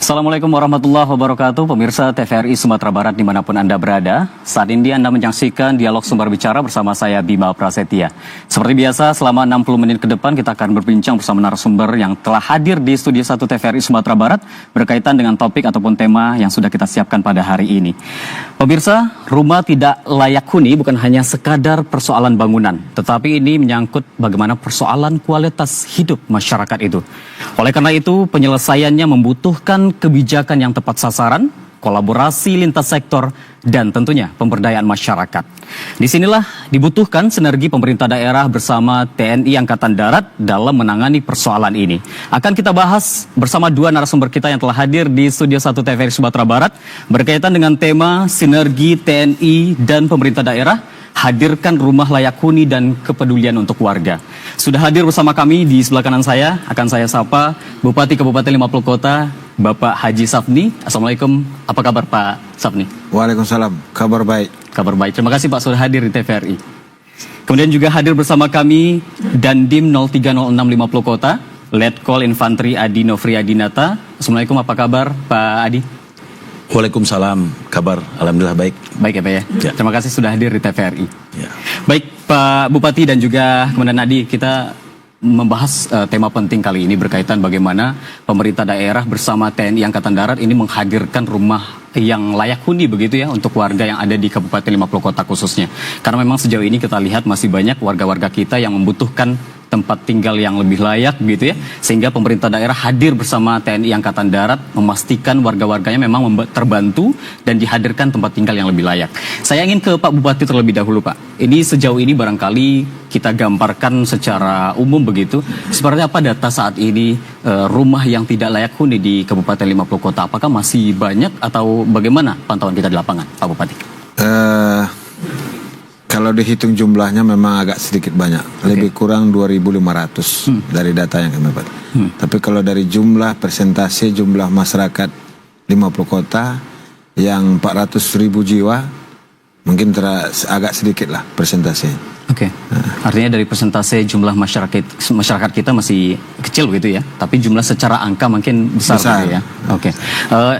Assalamualaikum warahmatullahi wabarakatuh, pemirsa TVRI Sumatera Barat dimanapun Anda berada. Saat ini Anda menyaksikan dialog sumber bicara bersama saya Bima Prasetya. Seperti biasa, selama 60 menit ke depan kita akan berbincang bersama narasumber yang telah hadir di Studio 1 TVRI Sumatera Barat berkaitan dengan topik ataupun tema yang sudah kita siapkan pada hari ini. Pemirsa, rumah tidak layak huni bukan hanya sekadar persoalan bangunan, tetapi ini menyangkut bagaimana persoalan kualitas hidup masyarakat itu. Oleh karena itu, penyelesaiannya membutuhkan kebijakan yang tepat sasaran, kolaborasi lintas sektor, dan tentunya pemberdayaan masyarakat. Disinilah dibutuhkan sinergi pemerintah daerah bersama TNI Angkatan Darat dalam menangani persoalan ini. Akan kita bahas bersama dua narasumber kita yang telah hadir di Studio 1 TVRI Sumatera Barat berkaitan dengan tema sinergi TNI dan pemerintah daerah, hadirkan rumah layak huni dan kepedulian untuk warga. Sudah hadir bersama kami di sebelah kanan saya, akan saya sapa Bupati Kabupaten 50 Kota, Bapak Haji Safni. Assalamualaikum, apa kabar Pak Safni? Waalaikumsalam, kabar baik. Kabar baik, terima kasih Pak sudah hadir di TVRI. Kemudian juga hadir bersama kami Dandim 0306 50 Kota, Letkol Infantri Adi Nofriadinata. Assalamualaikum, apa kabar Pak Adi? Waalaikumsalam, kabar alhamdulillah baik. Baik ya Pak ya? Ya. Terima kasih sudah hadir di TVRI. Ya. Baik Pak Bupati dan juga Komandan Adi, kita membahas tema penting kali ini berkaitan bagaimana pemerintah daerah bersama TNI Angkatan Darat ini menghadirkan rumah yang layak huni begitu ya untuk warga yang ada di Kabupaten 50 Kota khususnya. Karena memang sejauh ini kita lihat masih banyak warga-warga kita yang membutuhkan tempat tinggal yang lebih layak gitu ya, sehingga pemerintah daerah hadir bersama TNI Angkatan Darat memastikan warga-warganya memang terbantu dan dihadirkan tempat tinggal yang lebih layak. Saya ingin ke Pak Bupati terlebih dahulu Pak. Ini sejauh ini barangkali kita gambarkan secara umum begitu, seperti apa data saat ini rumah yang tidak layak huni di Kabupaten 50 Kota, apakah masih banyak atau bagaimana pantauan kita di lapangan Pak Bupati? Kalau dihitung jumlahnya memang agak sedikit banyak, lebih kurang 2.500 dari data yang kami dapat. Tapi kalau dari jumlah persentase jumlah masyarakat 50 kota yang 400.000 jiwa, mungkin agak sedikit lah persentase. Oke, artinya dari persentase jumlah masyarakat kita masih kecil begitu ya, tapi jumlah secara angka mungkin besar. Gitu ya. Oke,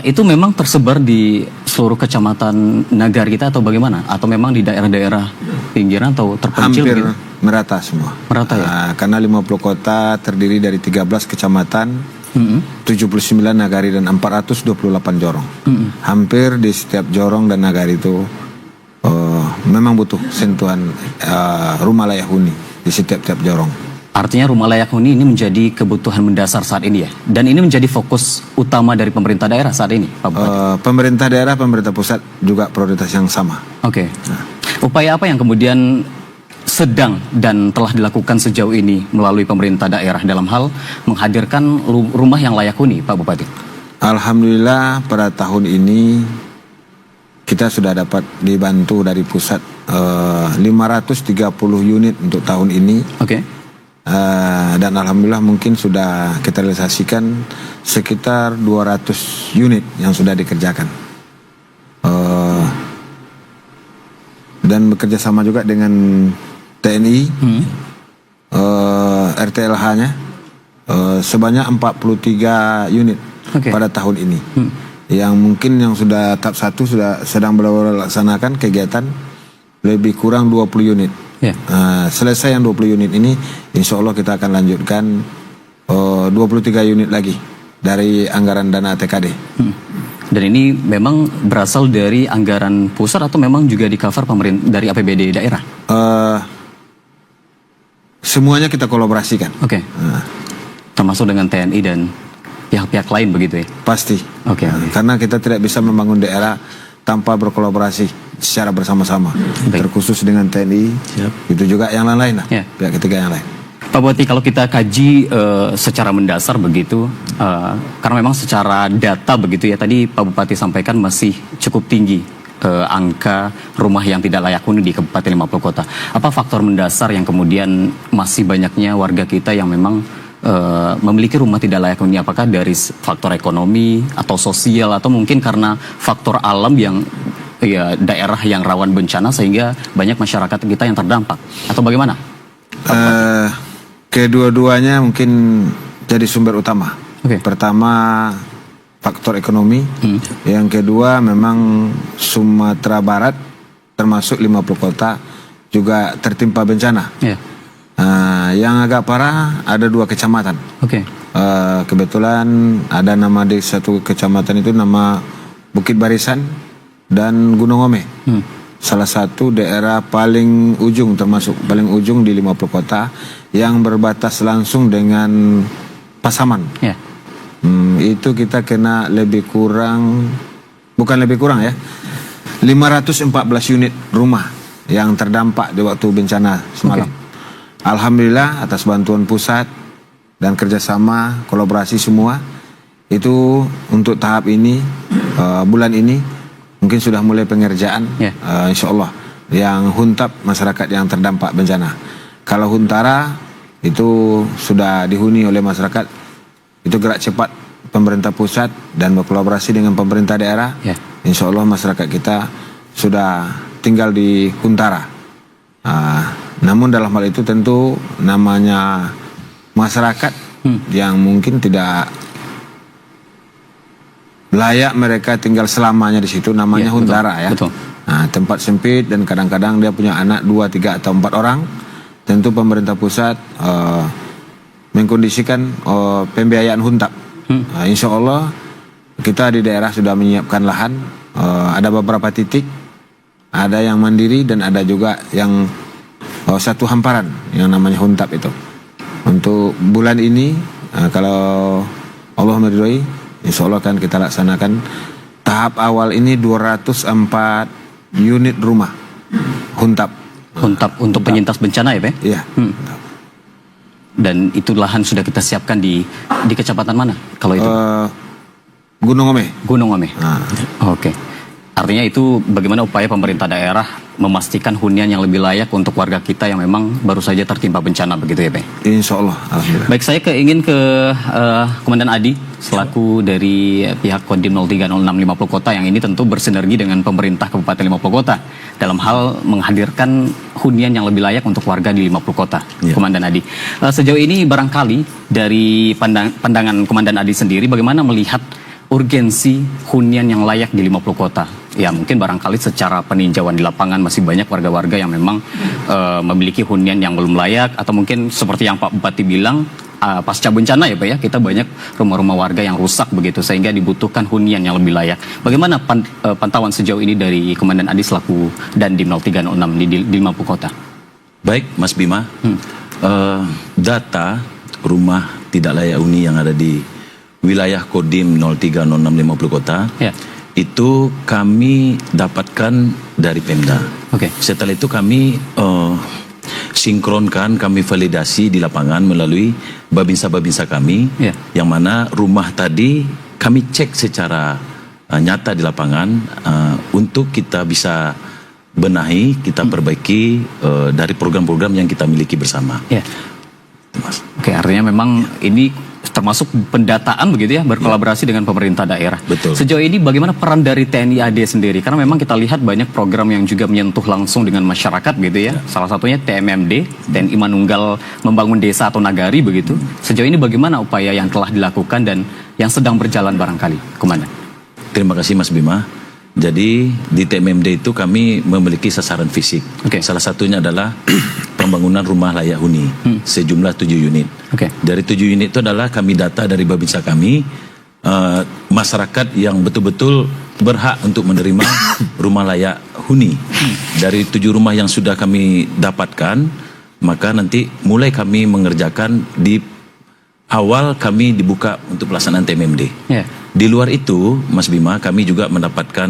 itu memang tersebar di seluruh kecamatan negara kita atau bagaimana? Atau memang di daerah-daerah pinggiran atau terpencil? Hampir gitu? merata semua. Merata ya? Karena 50 kota terdiri dari 13 kecamatan, 79 nagari dan 428 jorong. Hampir di setiap jorong dan nagari itu memang butuh sentuhan rumah layak huni di setiap jorong. Artinya rumah layak huni ini menjadi kebutuhan mendasar saat ini ya, dan ini menjadi fokus utama dari pemerintah daerah saat ini, Pak Bupati. Pemerintah daerah, pemerintah pusat juga prioritas yang sama. Oke. Upaya apa yang kemudian sedang dan telah dilakukan sejauh ini melalui pemerintah daerah dalam hal menghadirkan rumah yang layak huni, Pak Bupati? Alhamdulillah pada tahun ini kita sudah dapat dibantu dari pusat 530 unit untuk tahun ini. Oke. Dan alhamdulillah mungkin sudah kita realisasikan sekitar 200 unit yang sudah dikerjakan. Dan bekerja sama juga dengan TNI, RTLH-nya sebanyak 43 unit pada tahun ini. Yang mungkin yang sudah tahap 1 sudah sedang melaksanakan kegiatan lebih kurang 20 unit. Selesai yang 20 unit ini, insya Allah kita akan lanjutkan 23 unit lagi dari anggaran dana TKD. Dan ini memang berasal dari anggaran pusat atau memang juga di cover pemerintah dari APBD daerah? Semuanya kita kolaborasikan. Oke. Termasuk dengan TNI dan pihak-pihak lain begitu ya? Pasti. Oke. Karena kita tidak bisa membangun daerah tanpa berkolaborasi secara bersama-sama. Terkhusus dengan TNI, itu juga yang lain-lain lah, pihak ketiga yang lain. Pak Bupati, kalau kita kaji secara mendasar begitu, karena memang secara data begitu ya, tadi Pak Bupati sampaikan masih cukup tinggi angka rumah yang tidak layak huni di Kabupaten 50 Kota. Apa faktor mendasar yang kemudian masih banyaknya warga kita yang memang memiliki rumah tidak layak huni? Apakah dari faktor ekonomi atau sosial atau mungkin karena faktor alam yang ya daerah yang rawan bencana sehingga banyak masyarakat kita yang terdampak atau bagaimana? Kedua-duanya mungkin jadi sumber utama. Pertama faktor ekonomi. Yang kedua memang Sumatera Barat termasuk 50 kota juga tertimpa bencana. Yang agak parah ada 2 kecamatan. Kebetulan ada nama di satu kecamatan itu nama Bukit Barisan dan Gunung Ome. Salah satu daerah paling ujung, termasuk paling ujung di 50 kota yang berbatas langsung dengan Pasaman. Itu kita kena lebih kurang, bukan lebih kurang ya, 514 unit rumah yang terdampak di waktu bencana semalam. Alhamdulillah atas bantuan pusat dan kerjasama kolaborasi semua, itu untuk tahap ini bulan ini mungkin sudah mulai pengerjaan, insya Allah yang huntap masyarakat yang terdampak bencana. Kalau Huntara itu sudah dihuni oleh masyarakat, itu gerak cepat pemerintah pusat dan berkolaborasi dengan pemerintah daerah. Insya Allah masyarakat kita sudah tinggal di Huntara. Namun dalam hal itu tentu namanya masyarakat yang mungkin tidak layak mereka tinggal selamanya di situ, namanya Huntara ya. Tempat sempit dan kadang-kadang dia punya anak 2, 3 atau 4 orang. Tentu pemerintah pusat mengkondisikan pembiayaan huntap. Insya Allah kita di daerah sudah menyiapkan lahan. Ada beberapa titik, ada yang mandiri dan ada juga yang satu hamparan yang namanya huntap itu. Untuk bulan ini kalau Allah meridhoi, insya Allah akan kita laksanakan tahap awal ini 204 unit rumah huntap. Untuk penyintas bencana ya Pak? Iya. Dan itu lahan sudah kita siapkan di kecamatan mana kalau itu? Gunung Ome. Gunung Ome. Oke. Artinya itu bagaimana upaya pemerintah daerah memastikan hunian yang lebih layak untuk warga kita yang memang baru saja tertimpa bencana begitu ya Pak? Insya Allah. Alhamdulillah. Baik, saya ingin ke Komandan Adi selaku dari pihak Kodim 0306 50 Kota yang ini tentu bersinergi dengan pemerintah Kabupaten 50 Kota dalam hal menghadirkan hunian yang lebih layak untuk warga di 50 Kota. Komandan Adi, sejauh ini barangkali dari pandangan Komandan Adi sendiri bagaimana melihat urgensi hunian yang layak di 50 kota? Ya mungkin barangkali secara peninjauan di lapangan masih banyak warga-warga yang memang memiliki hunian yang belum layak, atau mungkin seperti yang Pak Bupati bilang pasca bencana ya Pak ya, kita banyak rumah-rumah warga yang rusak begitu sehingga dibutuhkan hunian yang lebih layak. Bagaimana pantauan sejauh ini dari Komandan Adi selaku Dandim 0306 di 50 kota? Baik Mas Bima, data rumah tidak layak huni yang ada di wilayah Kodim 0306 50 Kota itu kami dapatkan dari Pemda. Setelah itu kami sinkronkan, kami validasi di lapangan melalui babinsa-babinsa kami, yang mana rumah tadi kami cek secara nyata di lapangan untuk kita bisa benahi, kita perbaiki dari program-program yang kita miliki bersama. Oke, artinya memang ini termasuk pendataan begitu ya, berkolaborasi dengan pemerintah daerah. Betul. Sejauh ini bagaimana peran dari TNI AD sendiri? Karena memang kita lihat banyak program yang juga menyentuh langsung dengan masyarakat gitu ya. Salah satunya TMMD, TNI Manunggal Membangun Desa atau Nagari begitu. Sejauh ini bagaimana upaya yang telah dilakukan dan yang sedang berjalan barangkali, Komandan? Terima kasih Mas Bima. Jadi di TMMD itu kami memiliki sasaran fisik. Salah satunya adalah pembangunan rumah layak huni sejumlah 7 unit. Dari 7 unit itu adalah kami data dari babinsa kami masyarakat yang betul-betul berhak untuk menerima rumah layak huni. Dari 7 rumah yang sudah kami dapatkan, maka nanti mulai kami mengerjakan di awal kami dibuka untuk pelaksanaan TMMD. Di luar itu, Mas Bima, kami juga mendapatkan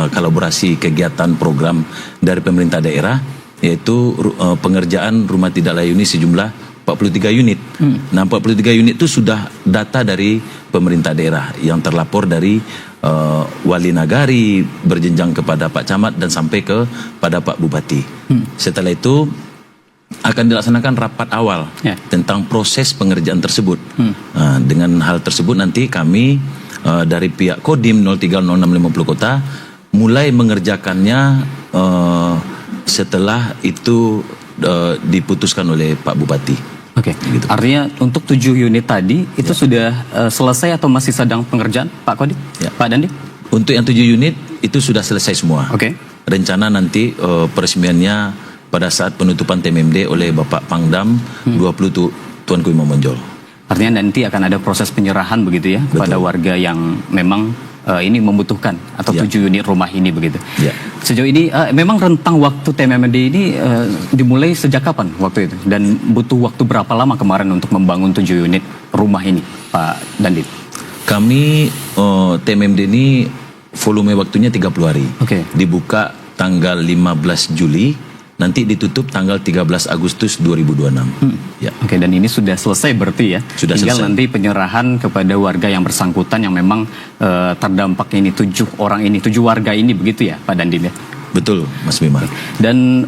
kolaborasi kegiatan program dari pemerintah daerah, yaitu pengerjaan rumah tidak layak huni sejumlah 43 unit. Nah, 43 unit itu sudah data dari pemerintah daerah yang terlapor dari wali nagari, berjenjang kepada Pak Camat dan sampai pada Pak Bupati. Setelah itu akan dilaksanakan rapat awal tentang proses pengerjaan tersebut. Dengan hal tersebut nanti kami dari pihak Kodim 0306 50 Kota mulai mengerjakannya setelah itu diputuskan oleh Pak Bupati. Oke, Gitu. artinya untuk 7 unit tadi itu sudah selesai atau masih sedang pengerjaan, Pak Kodik? Ya. Pak Dandi? Untuk yang 7 unit itu sudah selesai semua. Oke. Rencana nanti peresmiannya pada saat penutupan TMMD oleh Bapak Pangdam 20 Tuanku Imam Bonjol. Artinya nanti akan ada proses penyerahan begitu ya kepada warga yang memang ini membutuhkan atau 7 unit rumah ini begitu. Ya. Sejauh ini memang rentang waktu TMMD ini dimulai sejak kapan waktu itu dan butuh waktu berapa lama kemarin untuk membangun 7 unit rumah ini, Pak Dandit? Kami TMMD ini volume waktunya 30 hari. Oke. Dibuka tanggal 15 Juli, nanti ditutup tanggal 13 Agustus 2026. Ya. Oke, dan ini sudah selesai berarti ya? Sudah Tinggal selesai. nanti penyerahan kepada warga yang bersangkutan yang memang terdampak ini 7 orang ini, 7 warga ini begitu ya, Pak Dandit ya? Betul, Mas Bima. Dan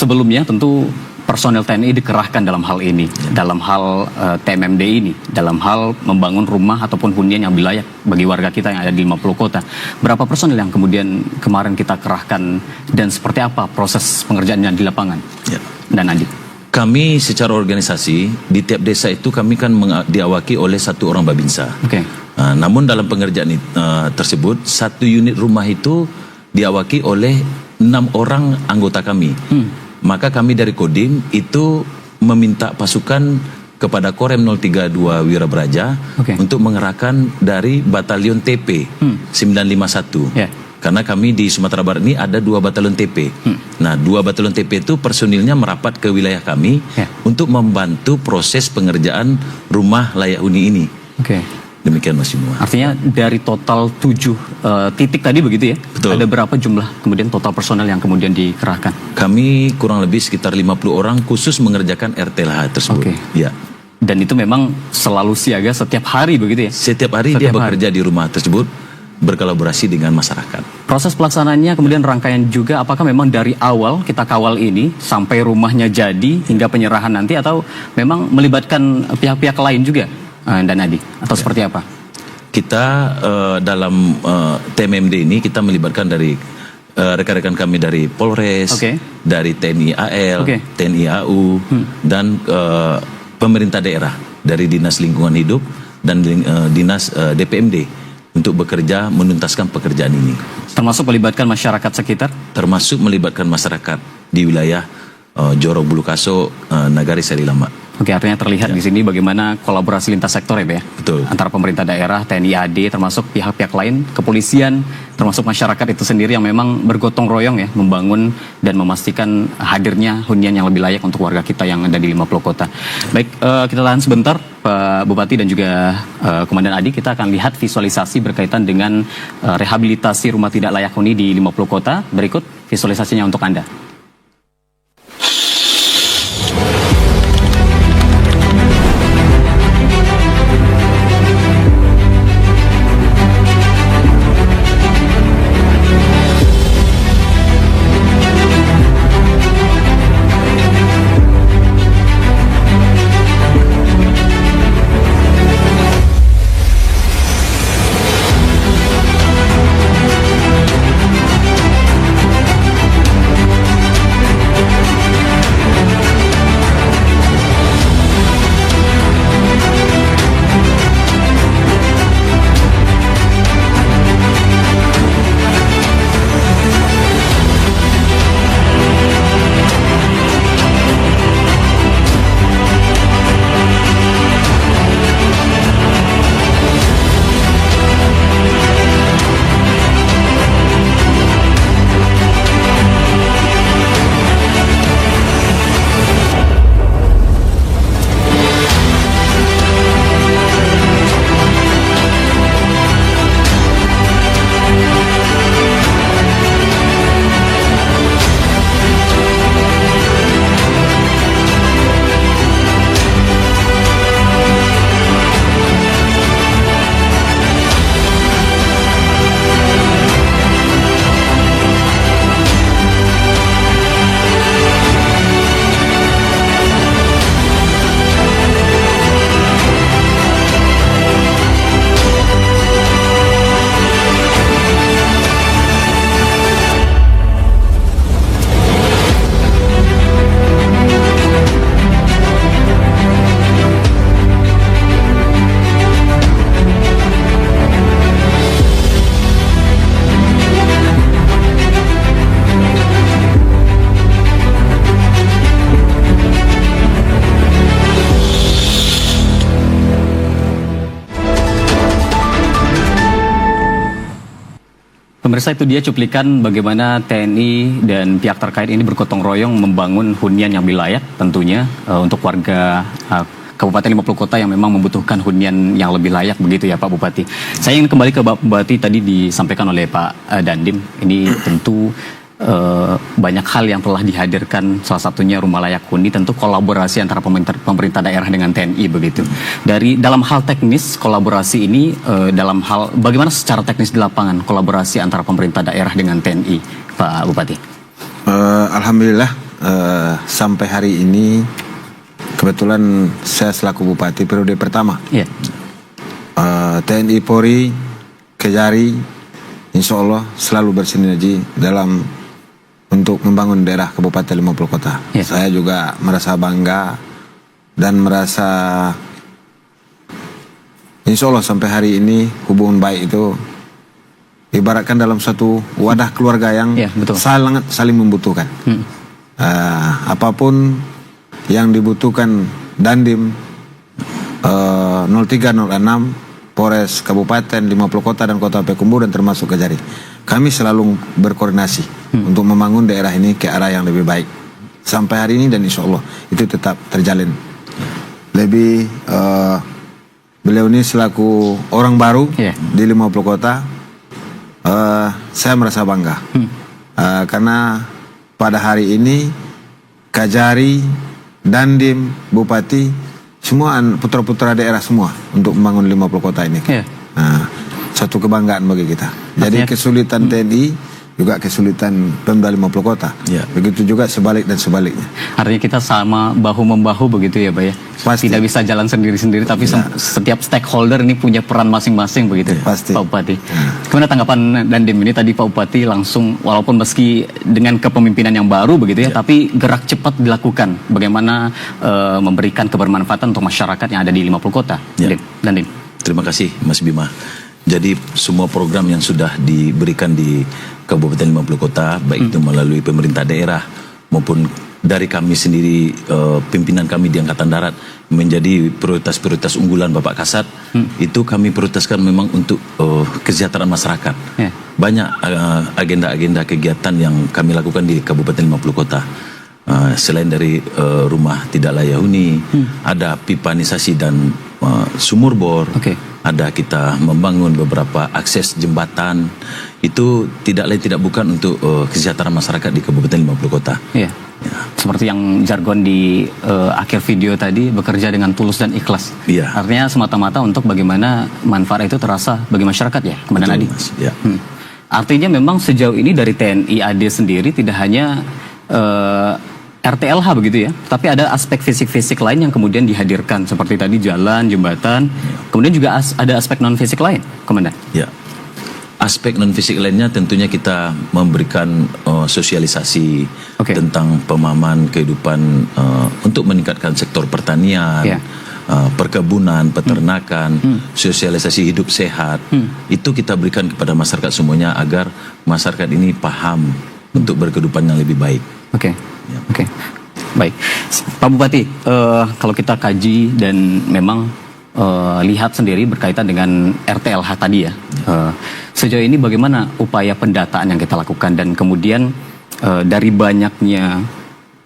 sebelumnya tentu personel TNI dikerahkan dalam hal ini, dalam hal TMMD ini, dalam hal membangun rumah ataupun hunian yang layak bagi warga kita yang ada di 50 kota. Berapa personel yang kemudian kemarin kita kerahkan dan seperti apa proses pengerjaannya di lapangan? Ya. Dan Andi? Kami secara organisasi di tiap desa itu kami kan diawaki oleh 1 orang Babinsa. Oke. Namun dalam pengerjaan tersebut 1 unit rumah itu diawaki oleh 6 orang anggota kami. Maka kami dari Kodim itu meminta pasukan kepada Korem 032 Wirabraja untuk mengerahkan dari batalion TP 951. Yeah. Karena kami di Sumatera Barat ini ada 2 batalion TP. Nah, 2 batalion TP itu personilnya merapat ke wilayah kami untuk membantu proses pengerjaan rumah layak huni ini. Oke. Demikian Mas Yunwa. Artinya dari total 7 titik tadi begitu ya? Betul. Ada berapa jumlah kemudian total personel yang kemudian dikerahkan? Kami kurang lebih sekitar 50 orang khusus mengerjakan RTLH tersebut. Oke. Ya. Dan itu memang selalu siaga setiap hari begitu ya? Setiap hari dia bekerja di rumah tersebut, berkolaborasi dengan masyarakat. Proses pelaksanaannya kemudian rangkaian juga apakah memang dari awal kita kawal ini sampai rumahnya jadi hingga penyerahan nanti atau memang melibatkan pihak-pihak lain juga? Dan Adi, atau seperti apa? Kita dalam TMMD ini kita melibatkan dari rekan-rekan kami dari Polres, dari TNI AL, TNI AU, dan pemerintah daerah dari Dinas Lingkungan Hidup dan Dinas DPMD untuk bekerja menuntaskan pekerjaan ini. Termasuk melibatkan masyarakat sekitar? Termasuk melibatkan masyarakat di wilayah Jorok Bulukaso, Nagari Seri Lama. Oke, artinya terlihat di sini bagaimana kolaborasi lintas sektor ya, Pak ya? Betul. Antara pemerintah daerah, TNI AD, termasuk pihak-pihak lain, kepolisian, termasuk masyarakat itu sendiri yang memang bergotong royong ya, membangun dan memastikan hadirnya hunian yang lebih layak untuk warga kita yang ada di 50 kota. Baik, kita tahan sebentar, Pak Bupati dan juga Komandan Adi, kita akan lihat visualisasi berkaitan dengan rehabilitasi rumah tidak layak huni di 50 kota. Berikut visualisasinya untuk Anda. Pemirsa, itu dia cuplikan bagaimana TNI dan pihak terkait ini bergotong royong membangun hunian yang lebih layak tentunya untuk warga Kabupaten 50 Kota yang memang membutuhkan hunian yang lebih layak begitu ya Pak Bupati. Saya ingin kembali ke Pak Bupati, tadi disampaikan oleh Pak Dandim, ini tentu banyak hal yang telah dihadirkan, salah satunya rumah layak huni, tentu kolaborasi antara pemerintah daerah dengan TNI begitu. Dalam hal teknis kolaborasi ini, dalam hal bagaimana secara teknis di lapangan kolaborasi antara pemerintah daerah dengan TNI, Pak Bupati? Alhamdulillah sampai hari ini kebetulan saya selaku Bupati periode pertama. Yeah. TNI Polri, Kejari, insya Allah selalu bersinergi dalam untuk membangun daerah Kabupaten 50 Kota. Yeah. Saya juga merasa bangga dan merasa insya Allah sampai hari ini hubungan baik itu ibaratkan dalam satu wadah keluarga yang saling membutuhkan. Apapun yang dibutuhkan Dandim 0306 Polres Kabupaten 50 Kota dan Kota Payakumbuh dan termasuk Kejari, kami selalu berkoordinasi untuk membangun daerah ini ke arah yang lebih baik sampai hari ini, dan insya Allah itu tetap terjalin. Lebih beliau ini selaku orang baru di 50 Kota, saya merasa bangga karena pada hari ini Kajari, Dandim, Bupati, semua putra-putra daerah semua untuk membangun 50 Kota ini. Nah, satu kebanggaan bagi kita. Jadi kesulitan TNI juga kesulitan Pemda 50 Kota. Begitu juga sebalik dan sebaliknya. Artinya kita sama bahu-membahu begitu ya Pak ya. Pasti. Tidak bisa jalan sendiri-sendiri, tapi setiap stakeholder ini punya peran masing-masing begitu Pasti. Pak Bupati. Gimana tanggapan Dandim ini tadi Pak Bupati langsung, walaupun meski dengan kepemimpinan yang baru begitu ya, tapi gerak cepat dilakukan bagaimana memberikan kebermanfaatan untuk masyarakat yang ada di 50 Kota. Dandim. Terima kasih Mas Bima. Jadi semua program yang sudah diberikan di Kabupaten 50 Kota, baik itu melalui pemerintah daerah maupun dari kami sendiri, pimpinan kami di Angkatan Darat, menjadi prioritas-prioritas unggulan Bapak Kasat, itu kami prioritaskan memang untuk kesejahteraan masyarakat. Banyak agenda-agenda kegiatan yang kami lakukan di Kabupaten 50 Kota. Selain dari rumah tidak layak huni, ada pipanisasi dan sumur bor, ada kita membangun beberapa akses jembatan. Itu tidak lain tidak bukan untuk kesejahteraan masyarakat di Kabupaten 50 Kota. Seperti yang jargon di akhir video tadi, bekerja dengan tulus dan ikhlas. Artinya semata-mata untuk bagaimana manfaat itu terasa bagi masyarakat ya, Komandan Adi. Artinya memang sejauh ini dari TNI AD sendiri tidak hanya RTLH begitu ya, tapi ada aspek fisik-fisik lain yang kemudian dihadirkan, seperti tadi jalan, jembatan, kemudian juga ada aspek non-fisik lain, Komandan. Aspek non-fisik lainnya tentunya kita memberikan sosialisasi tentang pemahaman kehidupan untuk meningkatkan sektor pertanian, perkebunan, peternakan, sosialisasi hidup sehat. Itu kita berikan kepada masyarakat semuanya agar masyarakat ini paham untuk berkehidupan yang lebih baik. Baik, Pak Bupati, kalau kita kaji dan memang lihat sendiri berkaitan dengan RTLH tadi ya, sejauh ini bagaimana upaya pendataan yang kita lakukan, dan kemudian dari banyaknya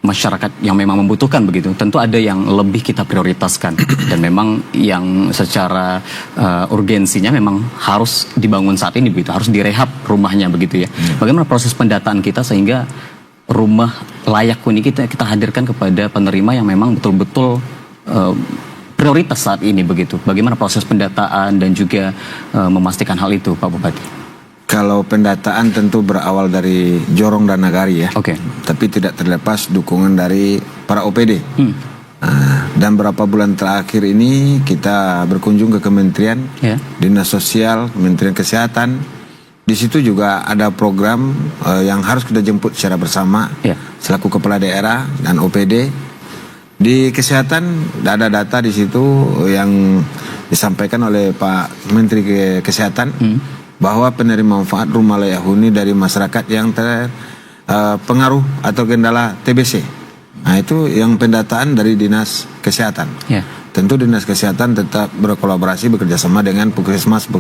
masyarakat yang memang membutuhkan begitu, tentu ada yang lebih kita prioritaskan dan memang yang secara urgensinya memang harus dibangun saat ini begitu, harus direhab rumahnya begitu ya. Bagaimana proses pendataan kita sehingga rumah layak huni kita hadirkan kepada penerima yang memang betul-betul prioritas saat ini begitu. Bagaimana proses pendataan dan juga memastikan hal itu, Pak Bupati? Kalau pendataan tentu berawal dari Jorong dan Nagari ya. Tapi tidak terlepas dukungan dari para OPD. Dan beberapa bulan terakhir ini kita berkunjung ke Kementerian, Dinas Sosial, Kementerian Kesehatan. Di situ juga ada program yang harus kita jemput secara bersama selaku kepala daerah dan OPD. Di kesehatan ada data di situ yang disampaikan oleh Pak Menteri Kesehatan bahwa penerima manfaat rumah layak huni dari masyarakat yang terpengaruh atau kendala TBC. Nah itu yang pendataan dari Dinas Kesehatan. Tentu Dinas Kesehatan tetap berkolaborasi bekerjasama dengan puskesmas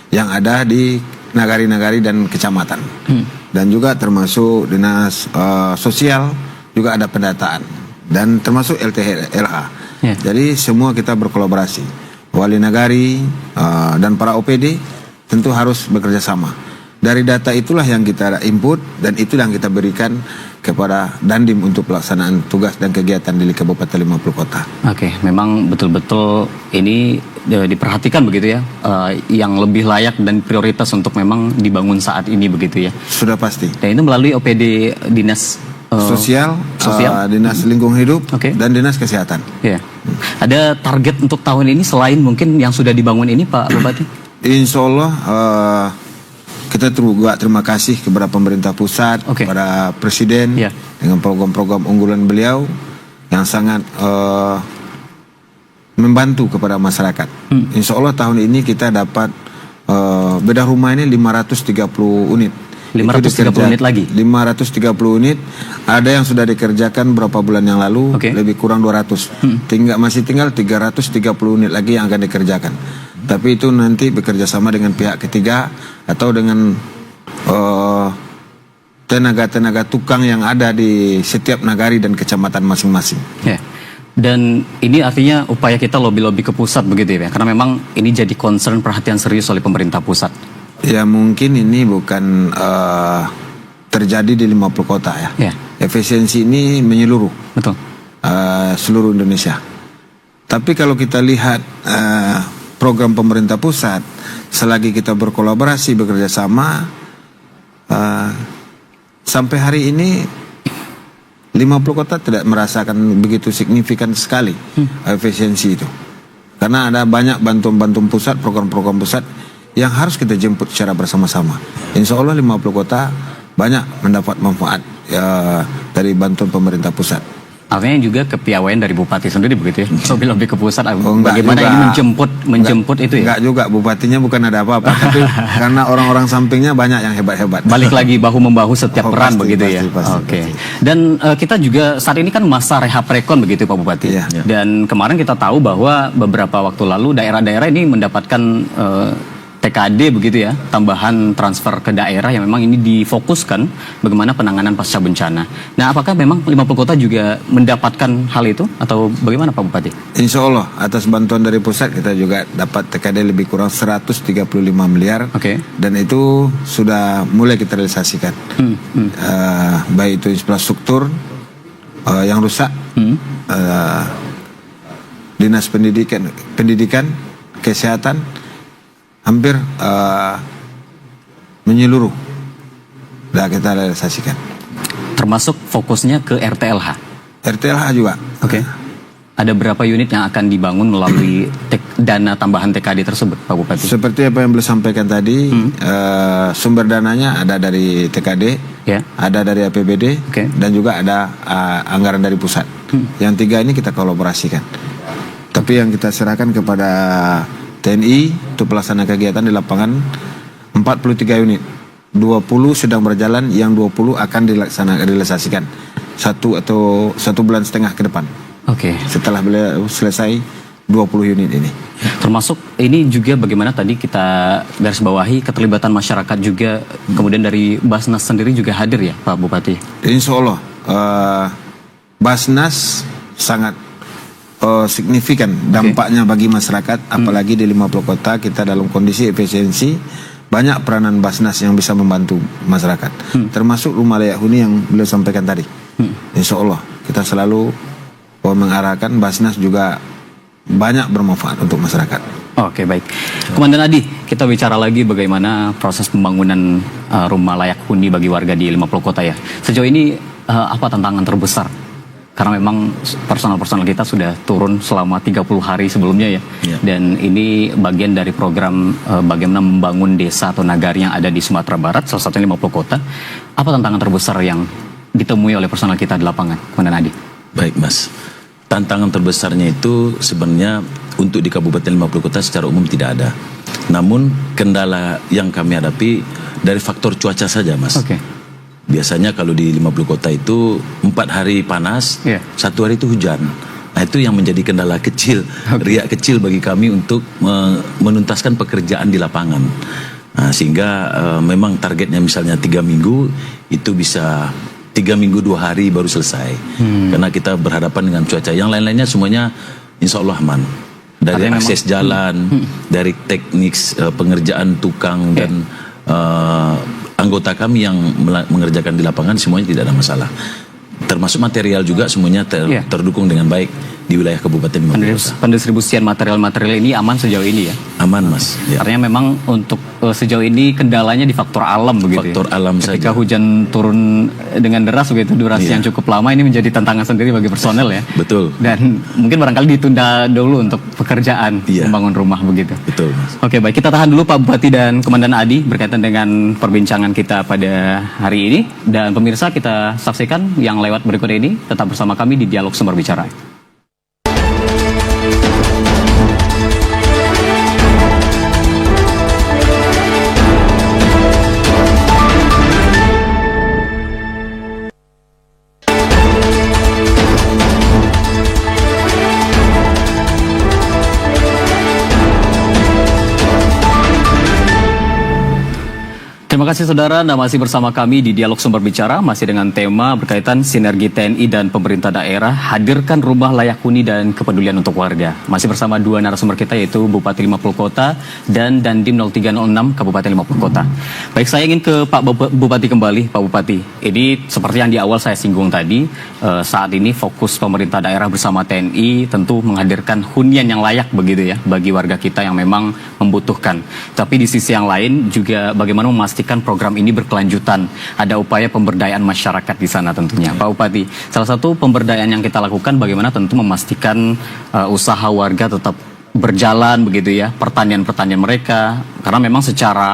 yang ada di nagari-nagari dan kecamatan. Dan juga termasuk dinas sosial juga ada pendataan. Dan termasuk LTH. Jadi semua kita berkolaborasi. Wali nagari dan para OPD tentu harus bekerja sama. Dari data itulah yang kita input dan itulah yang kita berikan kepada Dandim untuk pelaksanaan tugas dan kegiatan di Kabupaten 50 Kota. Oke, memang betul-betul ini diperhatikan begitu ya, yang lebih layak dan prioritas untuk memang dibangun saat ini begitu ya. Sudah pasti. Dan itu melalui OPD Dinas Sosial, Dinas Lingkungan Hidup, dan Dinas Kesehatan. Ya. Ada target untuk tahun ini selain mungkin yang sudah dibangun ini Pak Bupati? Insya Allah kita juga terima kasih kepada pemerintah pusat, kepada Presiden dengan program-program unggulan beliau yang sangat membantu kepada masyarakat. Insya Allah tahun ini kita dapat bedah rumah ini 530 unit. 530 unit lagi? 530 unit. Ada yang sudah dikerjakan beberapa bulan yang lalu, lebih kurang 200. Masih tinggal 330 unit lagi yang akan dikerjakan. Tapi itu nanti bekerja sama dengan pihak ketiga atau dengan tenaga-tenaga tukang yang ada di setiap nagari dan kecamatan masing-masing. Dan ini artinya upaya kita lobby-lobby ke pusat begitu ya? Karena memang ini jadi concern perhatian serius oleh pemerintah pusat. Ya mungkin ini bukan terjadi di 50 kota ya. Efisiensi ini menyeluruh. Betul. Seluruh Indonesia. Tapi kalau kita lihat program pemerintah pusat, selagi kita berkolaborasi, bekerja sama, sampai hari ini 50 kota tidak merasakan begitu signifikan sekali efisiensi itu. Karena ada banyak bantuan-bantuan pusat, program-program pusat yang harus kita jemput secara bersama-sama. Insya Allah 50 kota banyak mendapat manfaat dari bantuan pemerintah pusat. Artinya juga kepiawaian dari Bupati sendiri begitu ya? Lebih ke pusat, bagaimana juga, ini menjemput itu ya? Enggak juga, Bupatinya bukan ada apa-apa. Tapi karena orang-orang sampingnya banyak yang hebat-hebat. Balik lagi bahu-membahu setiap peran pasti, begitu ya? Pasti. Dan kita juga saat ini kan masa rehab rekon begitu Pak Bupati. Dan kemarin kita tahu bahwa beberapa waktu lalu daerah-daerah ini mendapatkan TKD begitu ya, tambahan transfer ke daerah yang memang ini difokuskan bagaimana penanganan pasca bencana. Nah, apakah memang 50 kota juga mendapatkan hal itu atau bagaimana Pak Bupati? Insya Allah atas bantuan dari pusat kita juga dapat TKD lebih kurang 135 miliar. Dan itu sudah mulai kita realisasikan. Baik itu infrastruktur yang rusak, dinas pendidikan, kesehatan, hampir menyeluruh sudah kita realisasikan. Termasuk fokusnya ke RTLH? RTLH juga. Ada berapa unit yang akan dibangun melalui dana tambahan TKD tersebut Pak Bupati? Seperti apa yang beliau sampaikan tadi, sumber dananya ada dari TKD, ada dari APBD, dan juga ada anggaran dari pusat. Yang tiga ini kita kolaborasikan. Tapi yang kita serahkan kepada TNI untuk pelaksana kegiatan di lapangan 43 unit. 20 sedang berjalan, yang 20 akan direalisasikan 1 bulan setengah ke depan. Setelah beliau selesai 20 unit ini. Termasuk ini juga bagaimana tadi kita garis bawahi keterlibatan masyarakat juga, kemudian dari Basnas sendiri juga hadir ya Pak Bupati? Insya Allah Basnas sangat signifikan dampaknya bagi masyarakat, apalagi di 50 kota kita dalam kondisi efisiensi, banyak peranan Basnas yang bisa membantu masyarakat, termasuk rumah layak huni yang beliau sampaikan tadi. Insya Allah kita selalu mengarahkan Basnas juga banyak bermanfaat untuk masyarakat. Baik. Komandan Adi, kita bicara lagi bagaimana proses pembangunan rumah layak huni bagi warga di 50 kota ya. Sejauh ini apa tantangan terbesar? Karena memang personal kita sudah turun selama 30 hari sebelumnya ya. Dan ini bagian dari program bagaimana membangun desa atau nagari yang ada di Sumatera Barat, salah satunya 50 kota. Apa tantangan terbesar yang ditemui oleh personal kita di lapangan, Komandan Adi? Baik Mas, tantangan terbesarnya itu sebenarnya untuk di Kabupaten 50 kota secara umum tidak ada. Namun kendala yang kami hadapi dari faktor cuaca saja Mas. Biasanya kalau di 50 kota itu 4 hari panas, 1 hari itu hujan. Nah itu yang menjadi kendala kecil, riak kecil bagi kami untuk menuntaskan pekerjaan di lapangan. Nah, sehingga memang targetnya misalnya 3 minggu itu bisa 3 minggu 2 hari baru selesai. Karena kita berhadapan dengan cuaca. Yang lain-lainnya semuanya insya Allah aman. Dari artinya akses jalan, dari teknik pengerjaan tukang dan anggota kami yang mengerjakan di lapangan semuanya tidak ada masalah. Termasuk material juga semuanya terdukung dengan baik di wilayah Kabupaten Lima Puluh Kota. Pendistribusian material-material ini aman sejauh ini ya? Aman, Mas. Ya. Artinya memang untuk sejauh ini kendalanya di faktor alam begitu. Faktor alam saja. Ketika hujan turun dengan deras begitu, durasi yang cukup lama, ini menjadi tantangan sendiri bagi personel ya. Betul. Dan mungkin barangkali ditunda dulu untuk pekerjaan membangun rumah begitu. Betul, Mas. Oke, baik, kita tahan dulu Pak Bupati dan Komandan Adi berkaitan dengan perbincangan kita pada hari ini. Dan pemirsa, kita saksikan yang lewat berikut ini. Tetap bersama kami di Dialog Sumber Bicara. Terima kasih saudara, Anda masih bersama kami di Dialog Sumber Bicara, masih dengan tema berkaitan sinergi TNI dan pemerintah daerah, hadirkan rumah layak huni dan kepedulian untuk warga. Masih bersama dua narasumber kita yaitu Bupati 50 Kota dan Dandim 0306 Kabupaten 50 Kota. Baik, saya ingin ke Pak Bupati kembali, Pak Bupati. Ini seperti yang di awal saya singgung tadi, saat ini fokus pemerintah daerah bersama TNI tentu menghadirkan hunian yang layak begitu ya, bagi warga kita yang memang membutuhkan. Tapi di sisi yang lain juga bagaimana memastikan program ini berkelanjutan. Ada upaya pemberdayaan masyarakat di sana tentunya. Pak Bupati, salah satu pemberdayaan yang kita lakukan bagaimana tentu memastikan usaha warga tetap berjalan begitu ya, pertanian-pertanian mereka. Karena memang secara